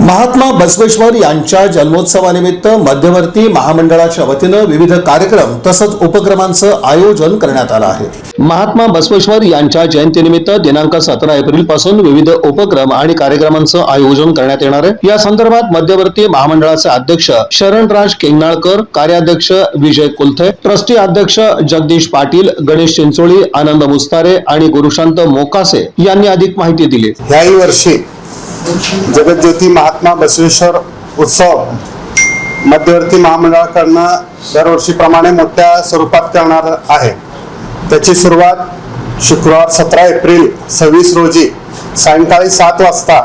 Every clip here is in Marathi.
महात्मा बसवेश्वर यांच्या जन्मोत्सवानिमित्त मध्यवर्ती महामंडळाच्या वतीनं विविध कार्यक्रम तसंच उपक्रमांचं आयोजन करण्यात आलं आहे। महात्मा बसवेश्वर यांच्या जयंतीनिमित्त दिनांक 17 एप्रिल पासून विविध उपक्रम आणि कार्यक्रमांचं आयोजन करण्यात येणार आहे। या संदर्भात मध्यवर्ती महामंडळाचे अध्यक्ष शरणराज केंगनाळकर, कार्याध्यक्ष विजय कुलथे, ट्रस्टी अध्यक्ष जगदीश पाटील, गणेश चिंचोळी, आनंद मुस्तारे आणि गुरुशांत मोकासे यांनी अधिक माहिती दिली। याही वर्षी जगज्योती महात्मा बसवेश्वर उत्सव मध्यवर्ती महामंडळाकडून दरवर्षीप्रमाणे मोठ्या स्वरूपात करणार आहे। त्याची सुरुवात शुक्रवार 17 एप्रिल 26 रोजी सायंकाळी 7 वाजता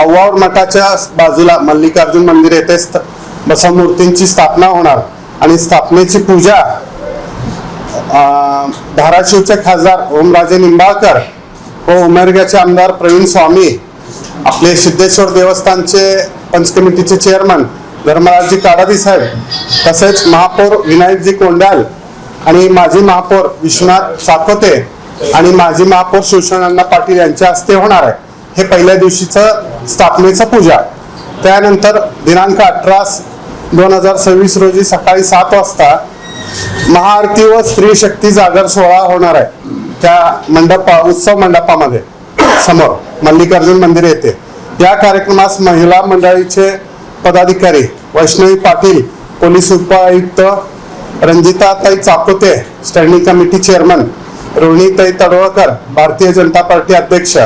आव्हाड मठाच्या बाजूला मल्लिकार्जुन मंदिर येथे बसवमूर्तींची स्थापना होणार आणि स्थापनेची पूजा धाराशिवचे खासदार ओमराजे निंबाळकर व उमरग्याचे आमदार प्रवीण स्वामी, आपले सिद्धेश्वर देवस्थानचे पंच कमिटीचे चेअरमन धर्मराजजी काडादी साहेब, तसेच महापौर विनायकजी कोंडाल आणि माजी महापौर विश्वनाथ साकोते आणि माजी महापौर शिवशरण पाटील यांच्या हस्ते होणार आहे। हे पहिल्या दिवशीचं स्थापनेचं पूजा। त्यानंतर दिनांक 18/2026 रोजी सकाळी 7 वाजता महाआरती व स्त्री शक्ती जागर सोहळा होणार आहे। त्या उत्सव मंडपामध्ये समोर मल्लिकार्जुन मंदिर येथे या कार्यक्रमास महिला मंडळीचे पदाधिकारी वैष्णवी पाटील, पोलीस उपायुक्त रंजिताताई चाकोते, स्टँडिंग कमिटी चेअरमन रोहिणीताई तडवळकर, भारतीय जनता पार्टी अध्यक्ष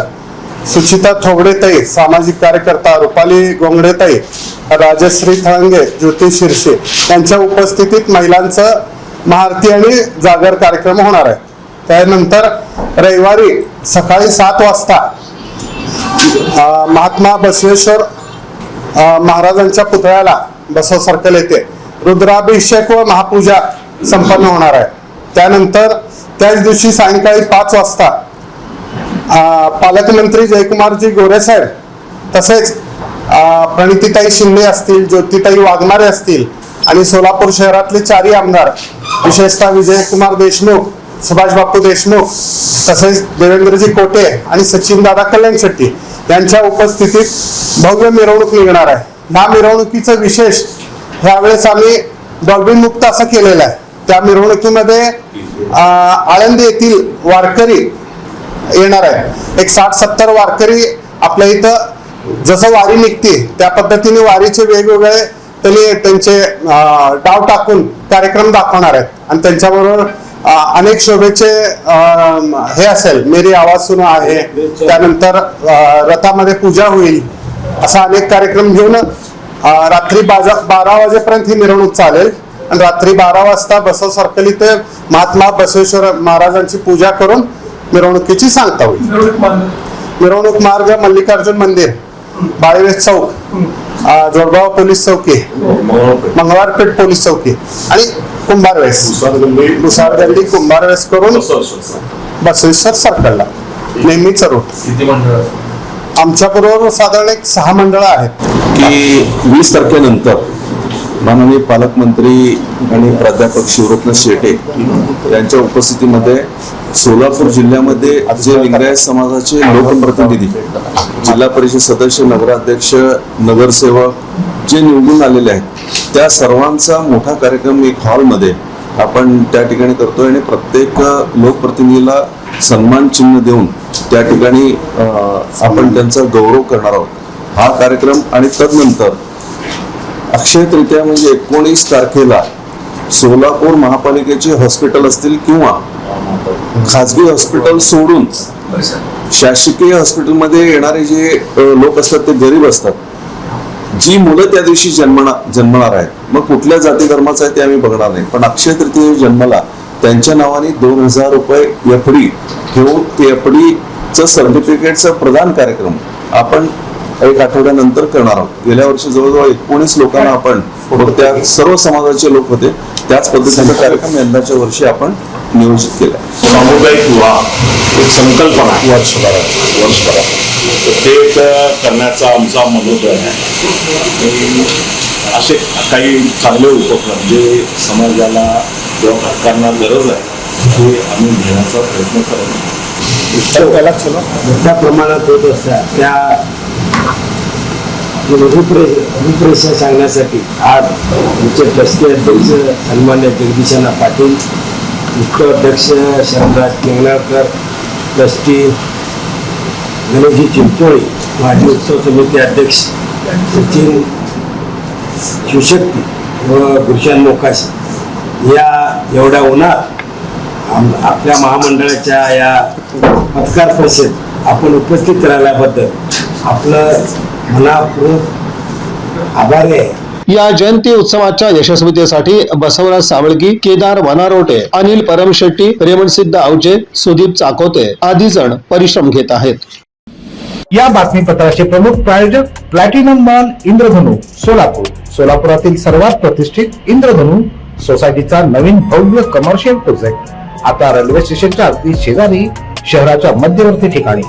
सुचिता थोबडेताई, सामाजिक कार्यकर्ता रुपाली गोंगडेताई, राजश्री थळंगे, ज्योती शिरसे यांच्या उपस्थितीत महिलांचं महाआरती आणि जागर कार्यक्रम होणार आहे। त्यानंतर रविवारी सकाळी 7 वाजता महात्मा बसवेश्वर महाराजांच्या पुतळ्याला बसव सर्कल येथे रुद्राभिषेक व महापूजा संपन्न होणार आहे। त्यानंतर त्याच दिवशी सायंकाळी 5 वाजता पालकमंत्री जयकुमारजी गोरे साहेब, तसेच प्रणितीताई शिंदे असतील, ज्योतिताई वाघमारे असतील आणि सोलापूर शहरातले 4 आमदार विशेषतः विजयकुमार देशमुख, सुभाष बापू देशमुख, तसेच देवेंद्रजी कोटे आणि सचिन दादा कल्याण शेट्टी यांच्या उपस्थितीत भव्य मिरवणूक निघणार आहे। या मिरवणुकीचं विशेष यावेळेस आम्ही डॉल्बी मुक्त असं केलेलं आहे। त्या मिरवणुकीमध्ये आळंदी येथील वारकरी येणार आहे। एक 60-70 वारकरी आपल्या इथं जसं वारी निघते त्या पद्धतीने वारीचे वेगवेगळे त्यांचे डाव टाकून कार्यक्रम दाखवणार आहेत आणि त्यांच्याबरोबर अनेक शोभेचे हे असेल, मेरी आवाज सुनो आहे, त्यानंतर रथामध्ये पूजा होईल, असा अनेक कार्यक्रम घेऊन रात्री 12 वाजेपर्यंत ही मिरवणूक चालेल आणि रात्री 12 वाजता बसव सर्कल इथे महात्मा बसवेश्वर महाराजांची पूजा करून मिरवणुकीची सांगता होईल। मिरवणूक मार्ग मल्लिकार्जुन मंदिर, बाळेवेस चौक, जोडगाव पोलीस चौकी, मंगळवारपेठ पोलीस चौकी आणि कुंभारवेस, मुसारगल्ली कुंभारवेस करून बसवेश्वर सर्कलला नेहमीच रूट। आमच्या बरोबर साधारण 6 मंडळ आहेत की 20 तारखेनंतर माननीय पालकमंत्री आणि प्राध्यापक शिवरत्न शेटे यांच्या उपस्थितीमध्ये सोलापूर जिल्ह्यामध्ये जे लिंगायत समाजाचे लोकप्रतिनिधी, जिल्हा परिषद सदस्य, नगराध्यक्ष, नगरसेवक जे निवडून आलेले आहेत त्या सर्वांचा मोठा कार्यक्रम एक हॉलमध्ये आपण त्या ठिकाणी करतोय आणि प्रत्येक लोकप्रतिनिधीला सन्मान चिन्ह देऊन त्या ठिकाणी आपण त्यांचा गौरव करणार आहोत हा कार्यक्रम। आणि तदनंतर अक्षय तृतीया म्हणजे 19 तारखेला सोलापूर महापालिकेचे हॉस्पिटल असतील किंवा खाजगी हॉस्पिटल सोडून शासकीय हॉस्पिटलमध्ये येणारे जे लोक असतात ते गरीब असतात, जी मुलं त्या दिवशी जन्मणार आहेत, मग कुठल्या जाती धर्माचं आहे ते आम्ही बघणार नाही, पण अक्षय तृतीय जन्माला त्यांच्या नावाने 2000 रुपये एफडी घेऊन ते एफडीचं सर्टिफिकेटचं प्रदान कार्यक्रम आपण 1 आठवड्यानंतर करणार आहोत। गेल्या वर्षी जवळजवळ 19 लोकांना आपण, त्या सर्व समाजाचे लोक होते, त्याच पद्धतीचा कार्यक्रम यंदाच्या वर्षी आपण नियोजित केला। सामुदायिक विवाह एक संकल्पना वर्षभरात ते करण्याचा आमचा मनोदय आहे। असे काही चांगले उपक्रम जे समाजाला किंवा घटकांना गरज आहे ते आम्ही घेण्याचा प्रयत्न करतो। मोठ्या प्रमाणात होत असतात त्या रूपरेषा सांगण्यासाठी आज आमचे ट्रस्टी अध्यक्ष सन्मान्य जगदीशांना पाटील, उत्तर अध्यक्ष शरणराज केंगणाळकर, ट्रस्टी गणेशजी चिंचोळी, माजी उत्सव समिती अध्यक्ष सचिन शिवशक्ती व गुलशान मोकाशी या एवढ्या उन्हात आपल्या महामंडळाच्या या पत्रकार परिषदेत आपण उपस्थित राहिल्याबद्दल आपलं मनापूर्वक आभारी आहे। या जयंती उत्सवाच्या यशस्वीतेसाठी बसवराज सावळगी, केदार वनारोटे, अनिल परमशेट्टी, रेमणसिद्ध आवजे, सुदीप चाकोते आदी जण परिश्रम घेत आहेत। या बातमीपत्राचे प्रमुख प्रायोजक प्लॅटिनम मॉल इंद्रधनु सोलापूर, सोलापुरातील सर्वात प्रतिष्ठित इंद्रधनु सोसायटीचा नवीन भव्य कमर्शियल प्रोजेक्ट आता रेल्वे स्टेशनच्या अगदी शेजारी शहराच्या मध्यवर्ती ठिकाणी।